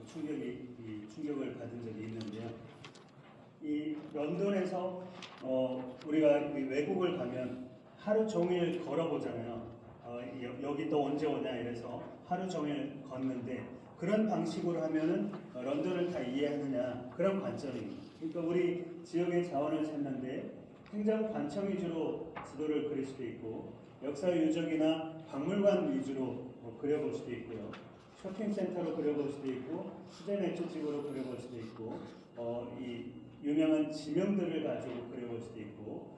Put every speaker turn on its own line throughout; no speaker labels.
충격을 받은 적이 있는데요. 이 런던에서 우리가 외국을 가면 하루 종일 걸어보잖아요. 여기 또 언제 오냐 이래서 하루 종일 걷는데 그런 방식으로 하면은 런던을 다 이해하느냐 그런 관점입니다. 그러니까 우리 지역의 자원을 찾는데 행정 관청 위주로 지도를 그릴 수도 있고 역사 유적이나 박물관 위주로 그려볼 수도 있고요. 쇼핑센터로 그려볼 수도 있고 수제 맥주집으로 그려볼 수도 있고 이 유명한 지명들을 가지고 그려볼 수도 있고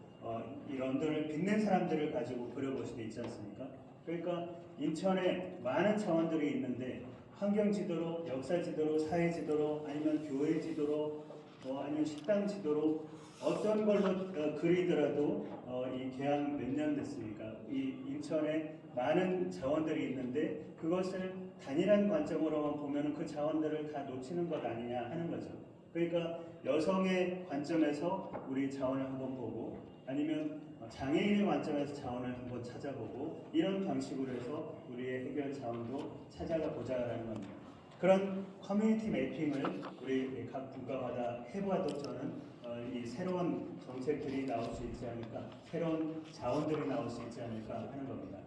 이 런던을 빛낸 사람들을 가지고 그려볼 수도 있지 않습니까? 그러니까 인천에 많은 차원들이 있는데 환경 지도로, 역사 지도로, 사회 지도로, 아니면 교회 지도로, 아니면 식당 지도로 어떤 걸로 그리더라도 이 개항 몇 년 됐습니까? 이 인천에 많은 자원들이 있는데 그것을 단일한 관점으로만 보면 그 자원들을 다 놓치는 것 아니냐 하는 거죠. 그러니까 여성의 관점에서 우리 자원을 한번 보고 아니면 장애인의 관점에서 자원을 한번 찾아보고 이런 방식으로 해서 우리의 해결 자원도 찾아가 보자라는 겁니다. 그런 커뮤니티 매핑을 우리 각 국가마다 해봐도 저는 이 새로운 정책들이 나올 수 있지 않을까, 새로운 자원들이 나올 수 있지 않을까 하는 겁니다.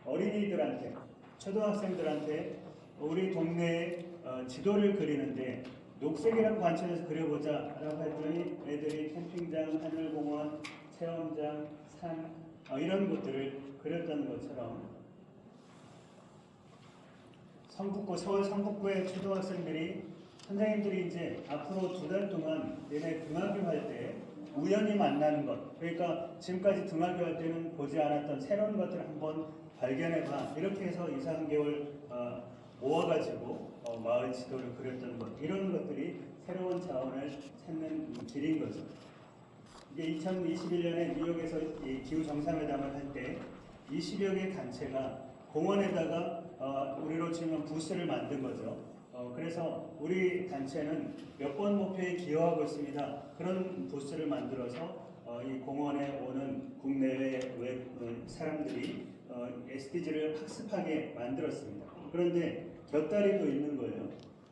어린이들한테, 초등학생들한테 우리 동네에 지도를 그리는데 녹색이라는 관점에서 그려보자 라고 했더니 애들이 캠핑장, 하늘공원, 체험장, 산 이런 것들을 그렸던 것처럼 서울 성북구의 초등학생들이 선생님들이 이제 앞으로 2달 동안 얘네 등하교 할 때 우연히 만나는 것, 그러니까 지금까지 등하교 할 때는 보지 않았던 새로운 것들을 한번 발견해봐 이렇게 해서 2, 3개월 모아가지고 마을 지도를 그렸던 것, 이런 것들이 새로운 자원을 찾는 길인 거죠. 이게 2021년에 뉴욕에서 이 기후 정상회담을 할 때 20여 개 단체가 공원에다가 우리로 치면 부스를 만든 거죠. 그래서 우리 단체는 몇 번 목표에 기여하고 있습니다. 그런 부스를 만들어서 이 공원에 오는 국내외 사람들이 SDG를 학습하게 만들었습니다. 그런데 곁다리도 있는 거예요.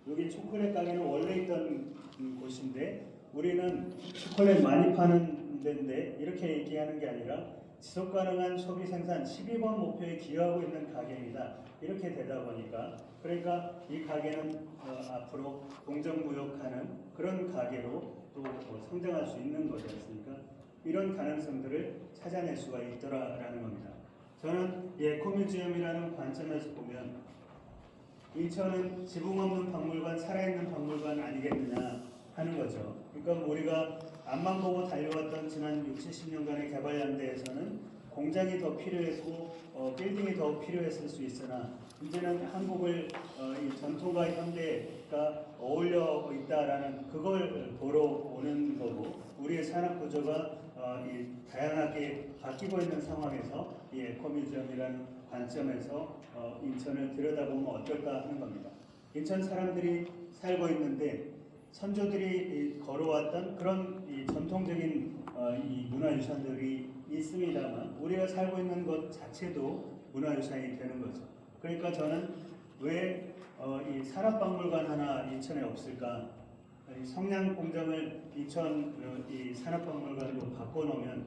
여기 초콜릿 가게는 원래 있던 곳인데 우리는 초콜릿 많이 파는 데인데 이렇게 얘기하는 게 아니라 지속가능한 소비 생산 12번 목표에 기여하고 있는 가게입니다. 이렇게 되다 보니까 그러니까 이 가게는 앞으로 공정무역하는 그런 가게로 또 성장할 수 있는 거지 않습니까? 이런 가능성들을 찾아낼 수가 있더라라는 겁니다. 저는 에코뮤지엄이라는 관점에서 보면 인천은 지붕 없는 박물관, 살아있는 박물관 아니겠느냐 하는 거죠. 그러니까 우리가 앞만 보고 달려왔던 지난 60, 70년간의 개발 연대에서는 공장이 더 필요했고 빌딩이 더 필요했을 수 있으나 이제는 한국을 이 전통과 현대가 어울려 있다라는 그걸 보러 오는 거고 우리의 산업 구조가 다양하게 바뀌고 있는 상황에서 이 에코뮤지엄이라는 관점에서 인천을 들여다보면 어떨까 하는 겁니다. 인천 사람들이 살고 있는데 선조들이 걸어왔던 그런 이 전통적인 이 문화유산들이 있습니다만 우리가 살고 있는 것 자체도 문화유산이 되는 거죠. 그러니까 저는 왜 이 산업박물관 하나 인천에 없을까? 성냥공장을 인천 이 산업박물관으로 바꿔놓으면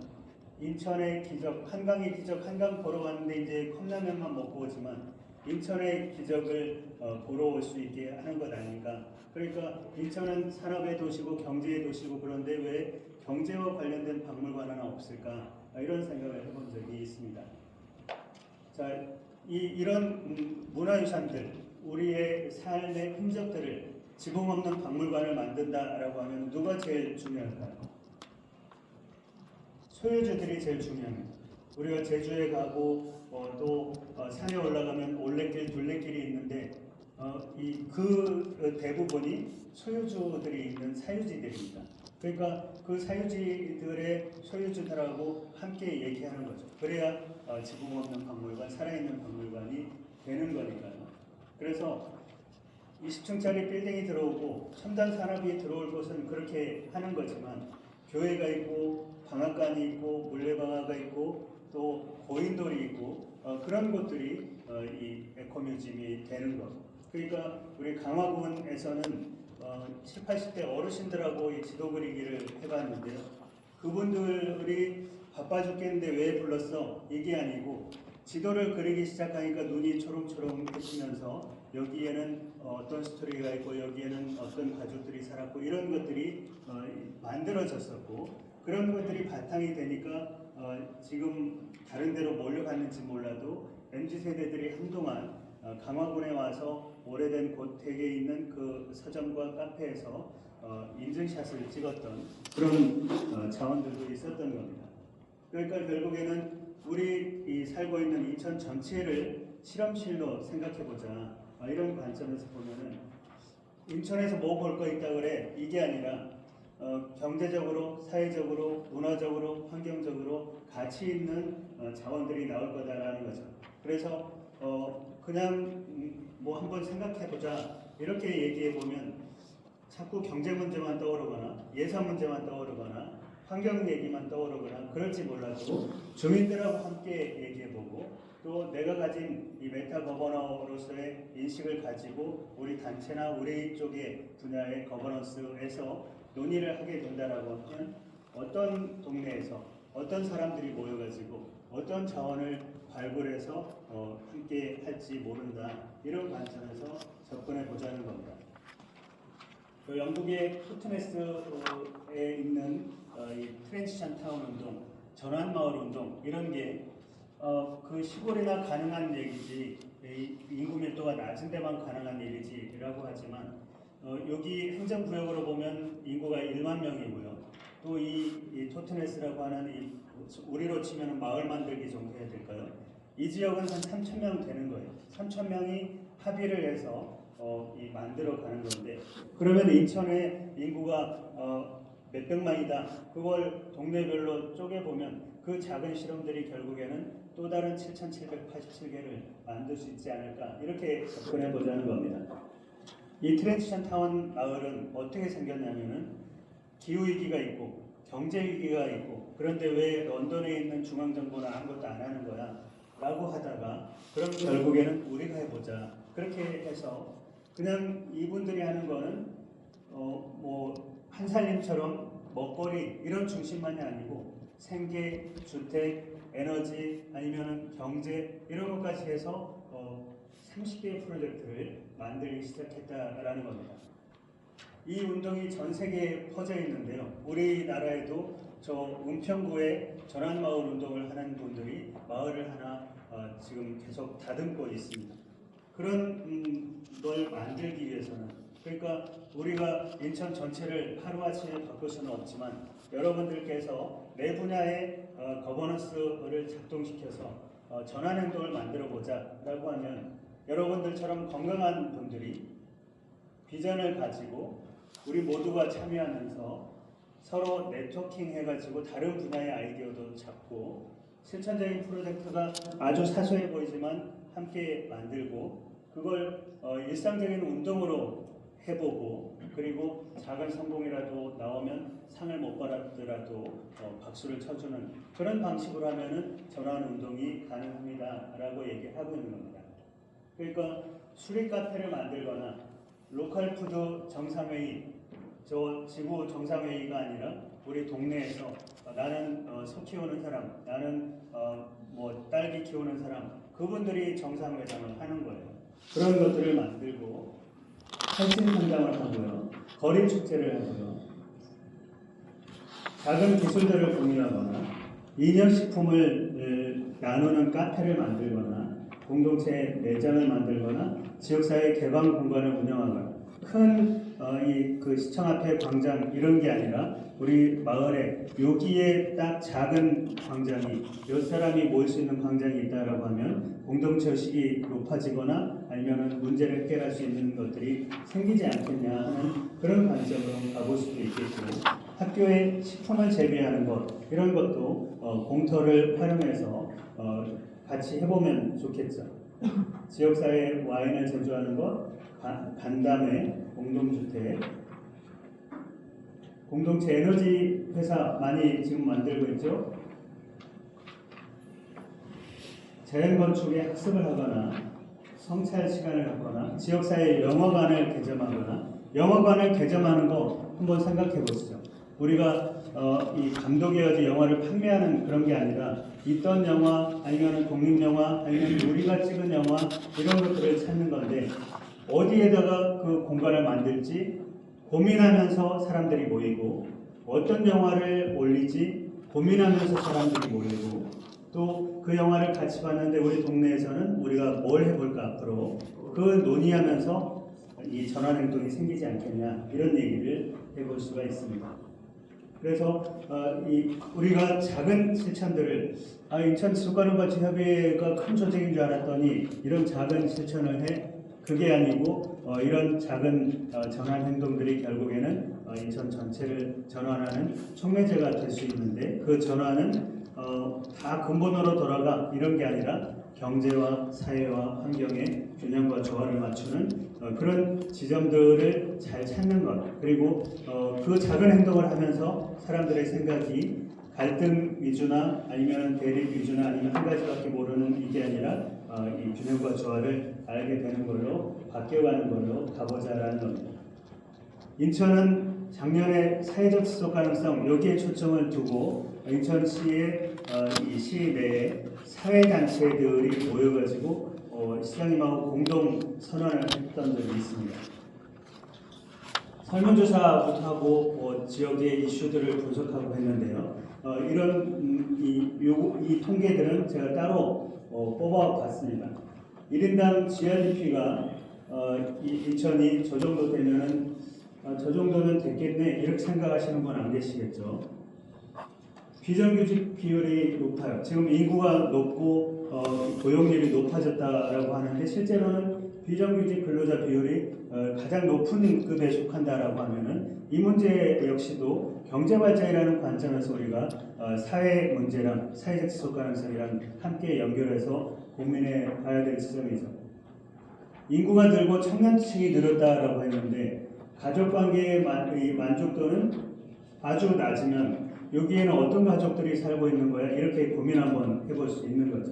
인천의 기적, 한강의 기적, 한강 보러 왔는데 이제 컵라면만 먹고 오지만 인천의 기적을 보러 올 수 있게 하는 것 아닌가. 그러니까 인천은 산업의 도시고 경제의 도시고 그런데 왜 경제와 관련된 박물관 하나 없을까? 이런 생각을 해본 적이 있습니다. 자, 이런 문화유산들, 우리의 삶의 흔적들을 지붕 없는 박물관을 만든다라고 하면 누가 제일 중요할까요? 소유주들이 제일 중요합니다. 우리가 제주에 가고 또 산에 올라가면 올레길, 둘레길이 있는데 그 대부분이 소유주들이 있는 사유지들입니다. 그러니까 그 사유지들의 소유주들하고 함께 얘기하는 거죠. 그래야 지붕 없는 박물관, 살아있는 박물관이 되는 거니까요. 그래서 20층짜리 빌딩이 들어오고 첨단 산업이 들어올 것은 그렇게 하는 거지만 교회가 있고 방앗간이 있고 물레방아가 있고 또 고인돌이 있고 그런 것들이 이 에코뮤지엄이 되는 것. 그러니까 우리 강화군에서는 7, 80대 어르신들하고 이 지도 그리기를 해봤는데요. 그분들이 바빠 죽겠는데 왜 불렀어? 이게 아니고 지도를 그리기 시작하니까 눈이 초롱초롱해지면서 여기에는 어떤 스토리가 있고 여기에는 어떤 가족들이 살았고 이런 것들이 만들어졌었고 그런 것들이 바탕이 되니까 지금 다른 데로 몰려갔는지 몰라도 MZ세대들이 한동안 강화군에 와서 오래된 고택에 있는 그 서점과 카페에서 인증샷을 찍었던 그런 자원들도 있었던 겁니다. 그러니까 결국에는 우리 이 살고 있는 인천 전체를 실험실로 생각해보자 이런 관점에서 보면은 인천에서 뭐 볼 거 있다 그래 이게 아니라 경제적으로, 사회적으로, 문화적으로, 환경적으로 가치 있는 자원들이 나올 거다라는 거죠. 그래서 그냥 뭐 한번 생각해보자 이렇게 얘기해 보면 자꾸 경제 문제만 떠오르거나 예산 문제만 떠오르거나 환경 얘기만 떠오르거나 그럴지 몰라도 주민들하고 함께 얘기해보고 또 내가 가진 이 메타 거버너로서의 인식을 가지고 우리 단체나 우리 쪽의 분야의 거버넌스에서 논의를 하게 된다라고 하면 어떤 동네에서 어떤 사람들이 모여가지고 어떤 자원을 발굴해서 함께 할지 모른다 이런 관점에서 접근해 보자는 겁니다. 그 영국의 토트네스에 있는 이 트랜지션 타운 운동, 전환 마을 운동 이런 게 그 시골이나 가능한 얘기지 인구 밀도가 낮은 데만 가능한 얘기지라고 하지만 여기 행정구역으로 보면 인구가 1만 명이고요. 또 이 토트네스라고 하는 이 우리로 치면 마을 만들기 정도 해야 될까요? 이 지역은 한 3,000명 되는 거예요. 3,000명이 합의를 해서 이 만들어 가는 건데 그러면 인천의 인구가 몇백만이다. 그걸 동네별로 쪼개보면 그 작은 실험들이 결국에는 또 다른 7,787개를 만들 수 있지 않을까 이렇게 접근해 보자는 겁니다. 이 트랜지션 타운 마을은 어떻게 생겼냐면은 기후위기가 있고 경제위기가 있고 그런데 왜 런던에 있는 중앙정부는 아무것도 안 하는 거야? 라고 하다가 그럼 결국에는 우리가 해보자. 그렇게 해서 그냥 이분들이 하는 거는 뭐 한살림처럼 먹거리 이런 중심만이 아니고 생계, 주택, 에너지 아니면은 경제 이런 것까지 해서 30개의 프로젝트를 만들기 시작했다라는 겁니다. 이 운동이 전 세계에 퍼져 있는데요. 우리나라에도 저 은평구에 전환마을 운동을 하는 분들이 마을을 하나 지금 계속 다듬고 있습니다. 그런 걸 만들기 위해서는 그러니까 우리가 인천 전체를 하루아침에 바꿀 수는 없지만 여러분들께서 내 분야의 거버넌스를 작동시켜서 전환행동을 만들어보자 라고 하면 여러분들처럼 건강한 분들이 비전을 가지고 우리 모두가 참여하면서 서로 네트워킹 해가지고 다른 분야의 아이디어도 잡고 실천적인 프로젝트가 아주 사소해 보이지만 함께 만들고 그걸 일상적인 운동으로 해보고 그리고 작은 성공이라도 나오면 상을 못 받았더라도 박수를 쳐주는 그런 방식으로 하면은 전환 운동이 가능합니다 라고 얘기하고 있는 겁니다. 그러니까 수리 카페를 만들거나 로컬 푸드 정상회의 저 지구 정상회의가 아니라 우리 동네에서 나는 소 키우는 사람 나는 뭐 딸기 키우는 사람 그분들이 정상회담을 하는 거예요. 그런 것들을 만들고 헌신 상담을 하고요. 거리 축제를 하고요. 작은 기술들을 공유하거나 인형식품을 나누는 카페를 만들거나 공동체 매장을 만들거나 지역사회 개방 공간을 운영하거나 큰 그 시청 앞에 광장 이런 게 아니라 우리 마을에 여기에 딱 작은 광장이 몇 사람이 모일 수 있는 광장이 있다라고 하면 공동체 의식이 높아지거나 아니면 문제를 해결할 수 있는 것들이 생기지 않겠냐 하는 그런 관점으로 가볼 수도 있겠고 학교에 식품을 재배하는 것 이런 것도 공터를 활용해서 같이 해보면 좋겠죠. 지역사회 와인을 제조하는 것, 간담회, 공동주택, 공동체 에너지 회사 많이 지금 만들고 있죠. 자연건축에 학습을 하거나 성찰 시간을 갖거나 지역사회 영화관을 개점하거나 영화관을 개점하는 거 한번 생각해 보시죠. 우리가 이 감독이어야지 영화를 판매하는 그런 게 아니라 있던 영화 아니면 독립영화 아니면 우리가 찍은 영화 이런 것들을 찾는 건데 어디에다가 그 공간을 만들지 고민하면서 사람들이 모이고 어떤 영화를 올리지 고민하면서 사람들이 모이고 또 그 영화를 같이 봤는데 우리 동네에서는 우리가 뭘 해볼까 앞으로 그 논의하면서 이 전환행동이 생기지 않겠냐 이런 얘기를 해볼 수가 있습니다. 그래서 우리가 작은 실천들을 인천지속가능발전협의회가 큰 조직인 줄 알았더니 이런 작은 실천을 해 그게 아니고 이런 작은 전환 행동들이 결국에는 인천 전체를 전환하는 촉매제가 될 수 있는데 그 전환은 다 근본으로 돌아가 이런 게 아니라 경제와 사회와 환경의 균형과 조화를 맞추는 그런 지점들을 잘 찾는 것 그리고 그 작은 행동을 하면서 사람들의 생각이 갈등 위주나 아니면 대립 위주나 아니면 한 가지밖에 모르는 이게 아니라 이 균형과 조화를 알게 되는 걸로 바뀌어가는 걸로 가보자라는 겁니다. 인천은 작년에 사회적 지속 가능성 여기에 초점을 두고 인천시의 이 시 내에 사회단체들이 모여가지고 시장님하고 공동 선언을 했던 적이 있습니다. 설문조사부터 하고 지역의 이슈들을 분석하고 했는데요. 이런 이 통계들은 제가 따로 뽑아봤습니다. 1인당 GRDP가 인천이 저 정도 되면은 저 정도는 됐겠네 이렇게 생각하시는 분 안 계시겠죠. 비정규직 비율이 높아요. 지금 인구가 높고 고용률이 높아졌다라고 하는데 실제로는 비정규직 근로자 비율이 가장 높은 급에 속한다라고 하면은 이 문제 역시도 경제발전이라는 관점에서 우리가 사회 문제랑 사회적 지속 가능성이랑 함께 연결해서 고민해 봐야 될 지점이죠. 인구가 늘고 청년층이 늘었다라고 했는데 가족관계의 만족도는 아주 낮으면 여기에는 어떤 가족들이 살고 있는 거야? 이렇게 고민 한번 해볼 수 있는 거죠.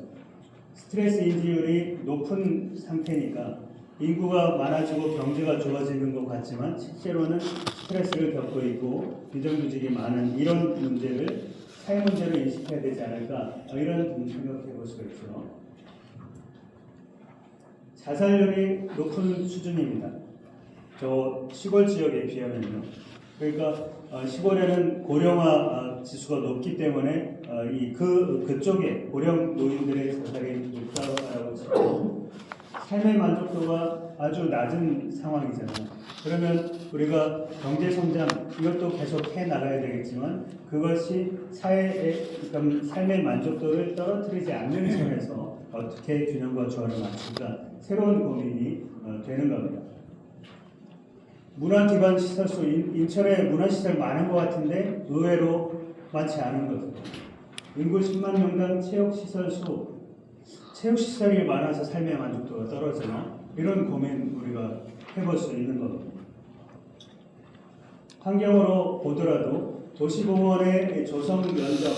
스트레스 인지율이 높은 상태니까 인구가 많아지고 경제가 좋아지는 것 같지만 실제로는 스트레스를 겪고 있고 비정규직이 많은 이런 문제를 사회 문제로 인식해야 되지 않을까 이런 생각해 볼 수가 있죠. 자살률이 높은 수준입니다. 저 시골 지역에 비하면요. 그러니까 시골에는 고령화 지수가 높기 때문에 그쪽에 고령 노인들의 자살이 높다고 치고 삶의 만족도가 아주 낮은 상황이잖아요. 그러면 우리가 경제 성장 이것도 계속 해 나가야 되겠지만 그것이 사회의 삶의 만족도를 떨어뜨리지 않는 선에서 어떻게 균형과 조화를 맞출까 새로운 고민이 되는 겁니다. 문화 기반 시설수 인천에 문화시설 많은 것 같은데 의외로 많지 않은 거죠. 인구 10만 명당 체육시설이 많아서 삶의 만족도가 떨어지나 이런 고민 우리가 해볼 수 있는 겁니다. 환경으로 보더라도 도시공원의 조성 면적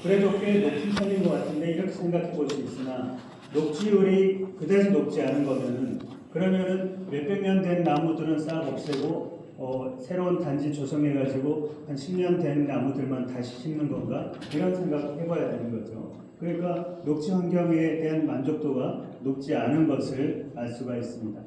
그래도 꽤 높은 편인 것 같은데 이렇게 생각해 볼 수 있으나 녹지율이 그다지 높지 않은 거면은 그러면은 몇백 년 된 나무들은 싹 없애고 새로운 단지 조성해가지고 한 10년 된 나무들만 다시 심는 건가? 이런 생각을 해봐야 되는 거죠. 그러니까 녹지 환경에 대한 만족도가 높지 않은 것을 알 수가 있습니다.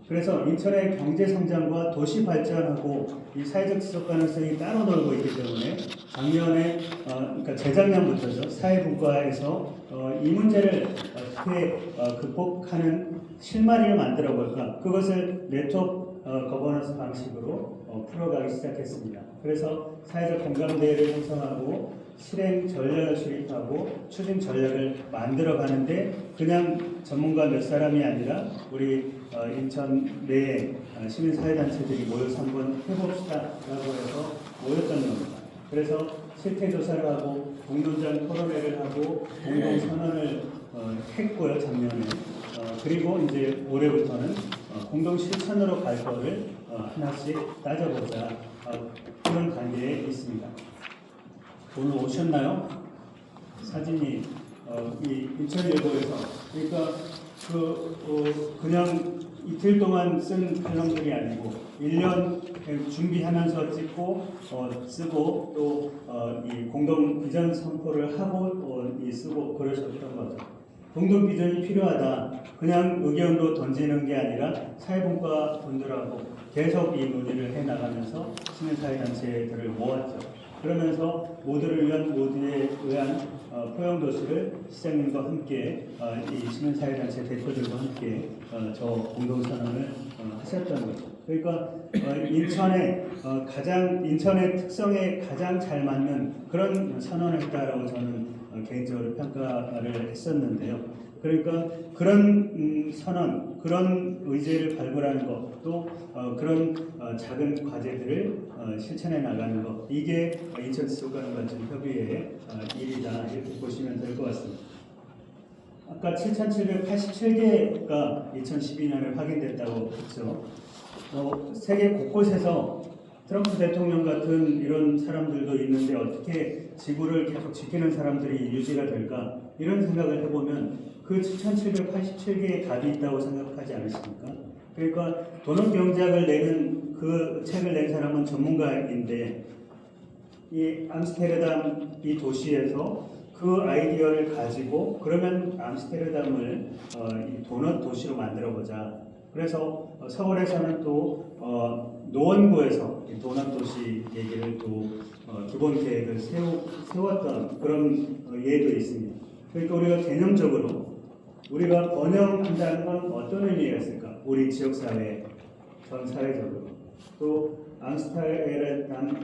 그래서 인천의 경제 성장과 도시 발전하고 이 사회적 지속 가능성이 따로 놀고 있기 때문에 작년에 그러니까 재작년부터죠 사회분과에서 이 문제를 어떻게 극복하는 실마리를 만들어 볼까 그것을 네트워크 거버넌스 방식으로 풀어가기 시작했습니다. 그래서 사회적 공감대를 형성하고 실행 전략을 수립하고 추진 전략을 만들어 가는데 그냥 전문가 몇 사람이 아니라 우리 인천 내에 시민사회단체들이 모여서 한번 해봅시다 라고 해서 모였던 겁니다. 그래서 실태조사를 하고 공론장 토론회를 하고 공동선언을 했고요 작년에 그리고 이제 올해부터는 공동 실천으로 갈 거를 하나씩 따져보자 그런 단계에 있습니다. 오늘 오셨나요? 사진이 이 인천일보에서 그러니까 그냥 이틀 동안 쓴 필름들이 아니고 1년 준비하면서 찍고 쓰고 또 이 공동 비전 선포를 하고 쓰고 그러셨던 거죠. 공동 비전이 필요하다. 그냥 의견도 던지는 게 아니라 사회분과 분들하고 계속 이 논의를 해 나가면서 시민사회단체들을 모았죠. 그러면서 모두를 위한 모두에 의한 포용도시를 시장님과 함께 이 시민사회단체 대표들과 함께 저 공동선언을 하셨던 거죠. 그러니까 인천의 특성에 가장 잘 맞는 그런 선언을 했다라고 저는 개인적으로 평가를 했었는데요. 그러니까 그런 선언, 그런 의제를 발굴하는 것, 또 그런 작은 과제들을 실천해 나가는 것, 이게 인천지속가능발전협의회의 일이다 이렇게 보시면 될 것 같습니다. 아까 7,787개가 2012년에 확인됐다고 했죠. 세계 곳곳에서 트럼프 대통령 같은 이런 사람들도 있는데 어떻게 지구를 계속 지키는 사람들이 유지가 될까? 이런 생각을 해보면 그 7,787개의 답이 있다고 생각하지 않으십니까? 그러니까 도넛경제학을 내는 그 책을 낸 사람은 전문가인데 이 암스테르담 이 도시에서 그 아이디어를 가지고 그러면 암스테르담을 이 도넛 도시로 만들어 보자. 그래서 서울에서는 또 노원구에서 이 도넛 도시 얘기를 또 기본 계획을 세웠던 그런 예도 있습니다. 그러니까 우리가 개념적으로 우리가 번영한다는 건 어떤 의미가 있을까? 우리 지역사회, 전 사회적으로 또 암스테르담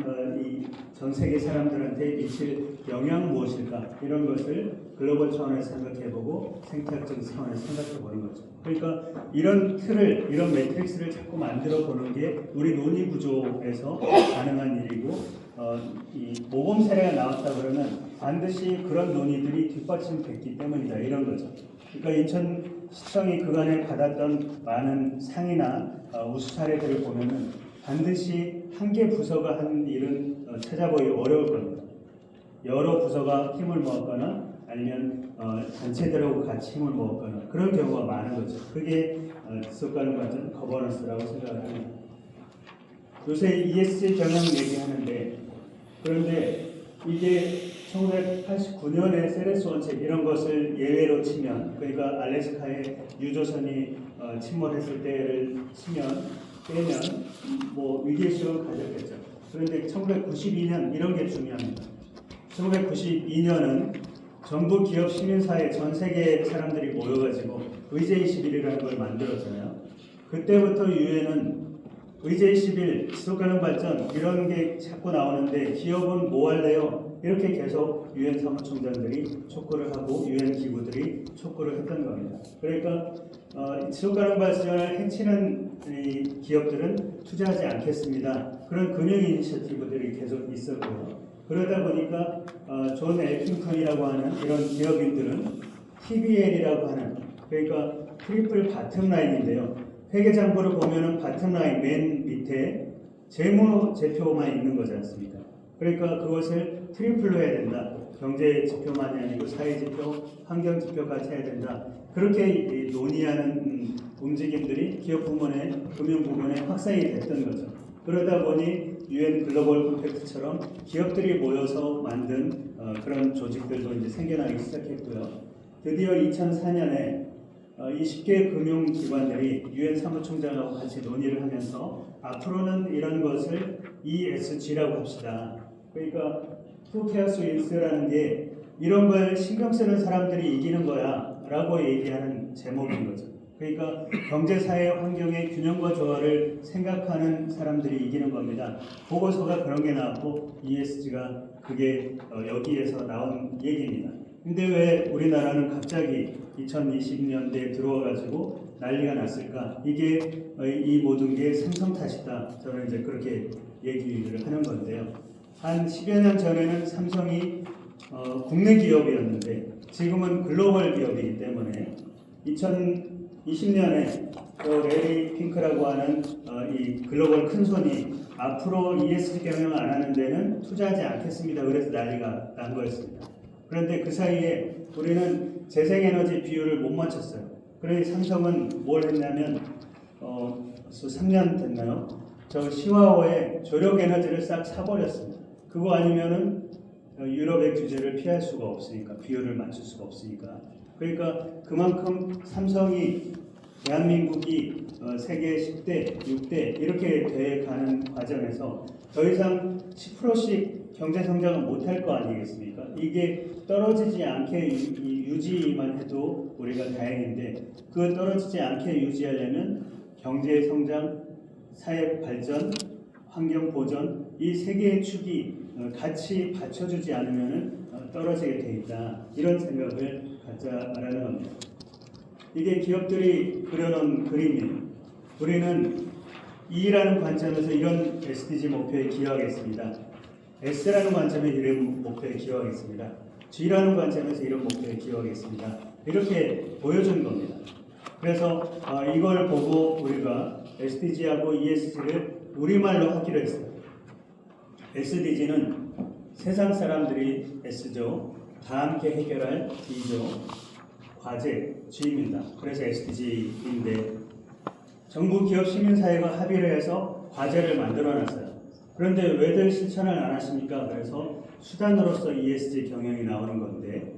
전 세계 사람들한테 미칠 영향 무엇일까? 이런 것을 글로벌 차원에서 생각해보고 생태학적 차원에서 생각해보는 거죠. 그러니까 이런 틀을, 이런 매트릭스를 자꾸 만들어보는 게 우리 논의 구조에서 가능한 일이고 이 모범 사례가 나왔다 그러면 반드시 그런 논의들이 뒷받침됐기 때문이다. 이런 거죠. 그러니까 인천시청이 그간에 받았던 많은 상이나 우수 사례들을 보면은 반드시 한 개 부서가 한 일은 찾아보기 어려울 겁니다. 여러 부서가 힘을 모았거나 아니면 단체들하고 같이 힘을 모았거나 그런 경우가 많은 거죠. 그게 지속가능발전 거버넌스라고 생각을 합니다. 요새 ESG 경영 얘기하는데 그런데 이게 1989년에 세레스 원칙 이런 것을 예외로 치면 그러니까 알래스카에 유조선이 침몰했을 때를 빼면 뭐 위기의식을 가졌겠죠. 그런데 1992년 이런 게 중요합니다. 1992년은 정부, 기업, 시민사회 전 세계 사람들이 모여가지고 의제21이라는 걸 만들었잖아요. 그때부터 유엔은 의제21, 지속가능발전 이런 게 자꾸 나오는데 기업은 뭐 할래요? 이렇게 계속 유엔 사무총장들이 촉구를 하고 유엔 기구들이 촉구를 했던 겁니다. 그러니까 지속가능발전을 해치는 이 기업들은 투자하지 않겠습니다. 그런 금융 이니셔티브들이 계속 있었고요. 그러다 보니까 존 엘핑턴이라고 하는 이런 기업인들은 TBL이라고 하는 그러니까 트리플 바텀 라인인데요. 회계장부를 보면은 바텀 라인 맨 밑에 재무제표만 있는 거지 않습니까? 그러니까 그것을 트리플로 해야 된다. 경제 지표만이 아니고 사회지표, 환경지표까지 해야 된다. 그렇게 논의하는 움직임들이 기업 부문에, 금융 부문에 확산이 됐던 거죠. 그러다 보니 UN 글로벌 컴팩트처럼 기업들이 모여서 만든 그런 조직들도 이제 생겨나기 시작했고요. 드디어 2004년에 20개 금융기관들이 UN 사무총장하고 같이 논의를 하면서 앞으로는 이런 것을 ESG라고 합시다. 그러니까 Who cares what라는 게 이런 걸 신경 쓰는 사람들이 이기는 거야 라고 얘기하는 제목인 거죠. 그러니까 경제, 사회, 환경의 균형과 조화를 생각하는 사람들이 이기는 겁니다. 보고서가 그런 게 나왔고 ESG가 그게 여기에서 나온 얘기입니다. 근데 왜 우리나라는 갑자기 2020년대에 들어와가지고 난리가 났을까? 이게 이 모든 게 삼성 탓이다. 저는 이제 그렇게 얘기를 하는 건데요. 한 10여 년 전에는 삼성이 국내 기업이었는데 지금은 글로벌 기업이기 때문에 2020년에 레리 핑크라고 하는 이 글로벌 큰손이 앞으로 ESG 경영을 안 하는 데는 투자하지 않겠습니다. 그래서 난리가 난 거였습니다. 그런데 그 사이에 우리는 재생에너지 비율을 못 맞췄어요. 그래 삼성은 뭘 했냐면 벌써 3년 됐나요? 저 시화호에 조력 에너지를 싹 사버렸습니다. 그거 아니면은 유럽의 규제를 피할 수가 없으니까, 비율을 맞출 수가 없으니까. 그러니까 그만큼 삼성이 대한민국이 세계 10대, 6대 이렇게 돼가는 과정에서 더 이상 10%씩 경제 성장을 못할 거 아니겠습니까? 이게 떨어지지 않게 유지만 해도 우리가 다행인데, 그 떨어지지 않게 유지하려면 경제 성장, 사회 발전, 환경 보전 이 세 개의 축이 같이 받쳐주지 않으면 떨어지게 돼 있다. 이런 생각을 갖자라는 겁니다. 이게 기업들이 그려놓은 그림이에요. 우리는 E라는 관점에서 이런 SDG 목표에 기여하겠습니다. S라는 관점에 이런 목표에 기여하겠습니다. G라는 관점에서 이런 목표에 기여하겠습니다. 이렇게 보여준 겁니다. 그래서 이걸 보고 우리가 SDG하고 ESG를 우리말로 하기로 했어요. SDG는 세상 사람들이 S죠. 다 함께 해결할 D죠. 과제, G입니다. 그래서 SDG인데 정부, 기업, 시민사회가 합의를 해서 과제를 만들어놨어요. 그런데 왜들 실천을 안 하십니까? 그래서 수단으로서 ESG 경영이 나오는 건데,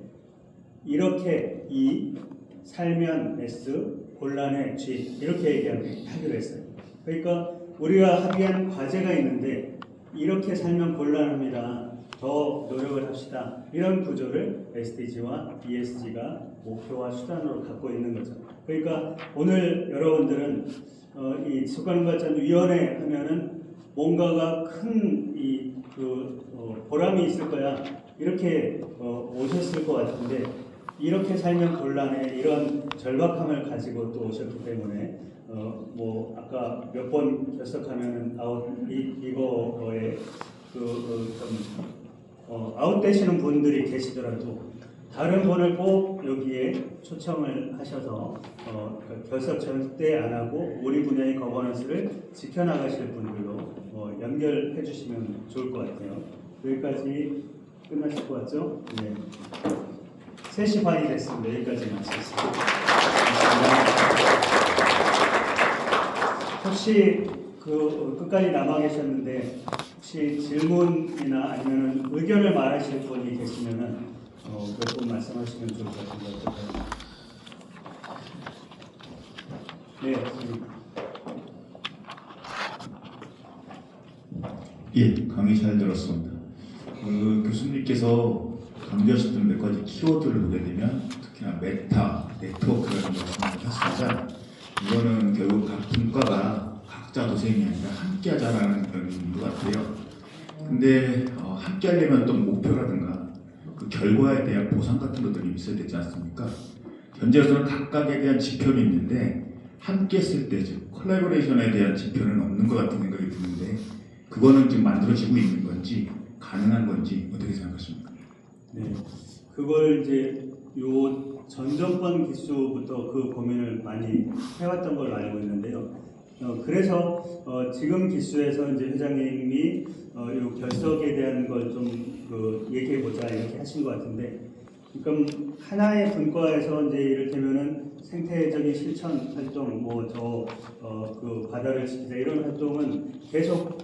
이렇게 E, 살면 S, 곤란해 G 이렇게 하기로 했어요. 그러니까 우리가 합의한 과제가 있는데 이렇게 살면 곤란합니다. 더 노력을 합시다. 이런 구조를 SDG와 ESG가 목표와 수단으로 갖고 있는 거죠. 그러니까 오늘 여러분들은 이 습관발전위원회 하면은 뭔가가 큰 보람이 있을 거야. 이렇게 오셨을 것 같은데, 이렇게 살면 곤란해, 이런 절박함을 가지고 또 오셨기 때문에 뭐 아까 몇 번 결석하면은 이거에 아웃되시는 분들이 계시더라도 다른 분을 꼭 여기에 초청을 하셔서 결석 절대 안 하고 우리 분야의 거버넌스를 지켜나가실 분들로 연결해 주시면 좋을 것 같아요. 여기까지 끝나실 것 같죠? 네. 3시 반이 됐습니다. 여기까지 마치겠습니다. 혹시 끝까지 남아 계셨는데 혹시 질문이나 아니면 의견을 말하실 분이 계시면은 몇 분 말씀하시면 좋을 것 같은데 어떨까요? 네,
예, 강의 잘 들었습니다. 교수님께서 강조하셨던 몇 가지 키워드를 보게 되면 특히나 메타, 네트워크라는 말씀을 하셨습니다. 이거는 결국 각 분과가 각자 도생이 아니라 함께 하자라는 그런 것 같아요. 근데 함께 하려면 어떤 목표라든가 그 결과에 대한 보상 같은 것들이 있어야 되지 않습니까? 현재로서는 각각에 대한 지표는 있는데 함께 했을 때 즉 콜라보레이션에 대한 지표는 없는 것 같은 생각이 드는데, 그거는 지금 만들어지고 있는 건지 가능한 건지 어떻게 생각하십니까?
네, 그걸 이제 요 전정권 기수부터 그 고민을 많이 해왔던 걸로 알고 있는데요. 그래서 지금 기수에서 이제 회장님이 요 결석에 대한 걸 좀 얘기해 보자 이렇게 하신 것 같은데, 그럼 하나의 분과에서 이제 이를테면은 생태적인 실천 활동, 그 바다를 지키자 이런 활동은 계속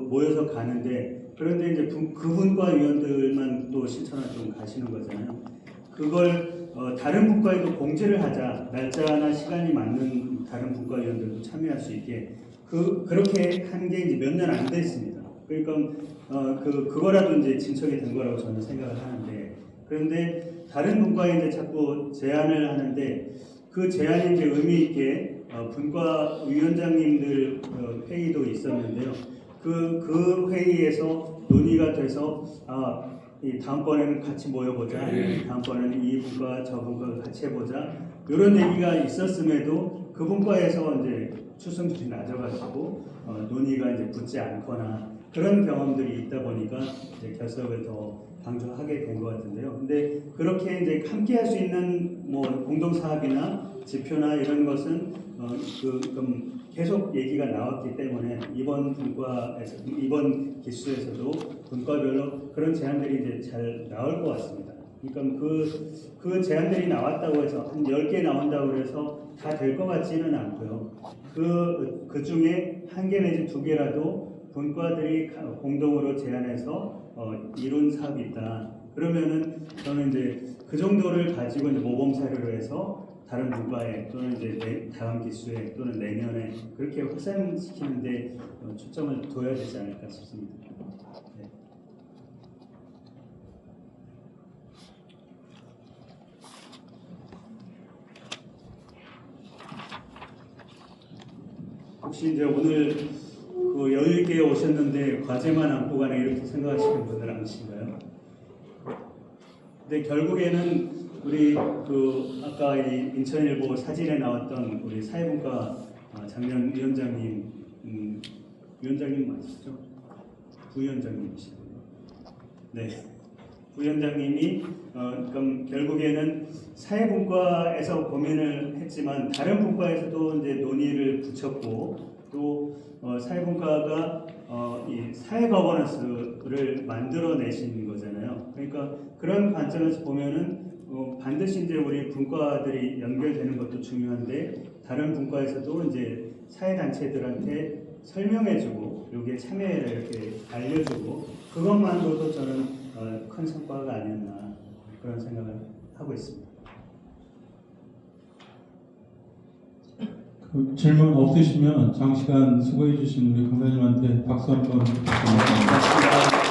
모여서 가는데, 그런데 이제 그 분과 위원들만 또 실천 활동 가시는 거잖아요. 그걸 다른 분과에도 공지를 하자, 날짜나 시간이 맞는 다른 분과 위원들도 참여할 수 있게 그렇게 한 게 이제 몇 년 안 됐습니다. 그러니까 그거라도 이제 진척이 된 거라고 저는 생각을 하는데, 그런데 다른 분과에 이제 자꾸 제안을 하는데 그 제안이 이제 의미 있게 분과 위원장님들 회의도 있었는데요. 그 회의에서 논의가 돼서 이 다음번에는 같이 모여보자. 다음번에는 이 분과 저 분과 같이 해보자. 이런 얘기가 있었음에도 그 분과에서 이제 출석률이 낮아가지고 논의가 이제 붙지 않거나 그런 경험들이 있다 보니까 이제 결석을 더 강조하게 된 것 같은데요. 근데 그렇게 이제 함께 할 수 있는 공동 사업이나 지표나 이런 것은 계속 얘기가 나왔기 때문에 이번 분과에서, 이번 기수에서도 분과별로 그런 제안들이 이제 잘 나올 것 같습니다. 그러니까 그 제안들이 나왔다고 해서 한 10개 나온다고 해서 다 될 것 같지는 않고요. 그 중에 1개 내지 2개라도 분과들이 공동으로 제안해서 이룬 사업이 있다. 그러면은 저는 이제 그 정도를 가지고 이제 모범 사례로 해서 다른 분과에 또는 이제 다음 기수에 또는 내년에 그렇게 확산시키는데 초점을 둬야 되지 않을까 싶습니다. 네. 혹시 이제 오늘 그 여유 있게 오셨는데 과제만 안고 가네 이렇게 생각하시는 분들 안 계신가요? 근데 결국에는 우리 그 아까 이 인천일보 사진에 나왔던 우리 사회분과 작년 위원장님, 위원장님 맞으시죠? 부위원장님이시죠? 네. 부위원장님이 그럼 결국에는 사회분과에서 고민을 했지만 다른 분과에서도 이제 논의를 붙였고 또 사회분과가 이 사회 거버넌스를 만들어내신 거잖아요. 그러니까 그런 관점에서 보면은 반드시 이제 우리 분과들이 연결되는 것도 중요한데 다른 분과에서도 이제 사회 단체들한테 설명해주고 여기에 참여를 이렇게 알려주고 그것만으로도 저는 큰 성과가 아니었나 그런 생각을 하고 있습니다.
그 질문 없으시면 장시간 수고해 주신 우리 강사님한테 박수 한번 부탁드립니다.
고맙습니다.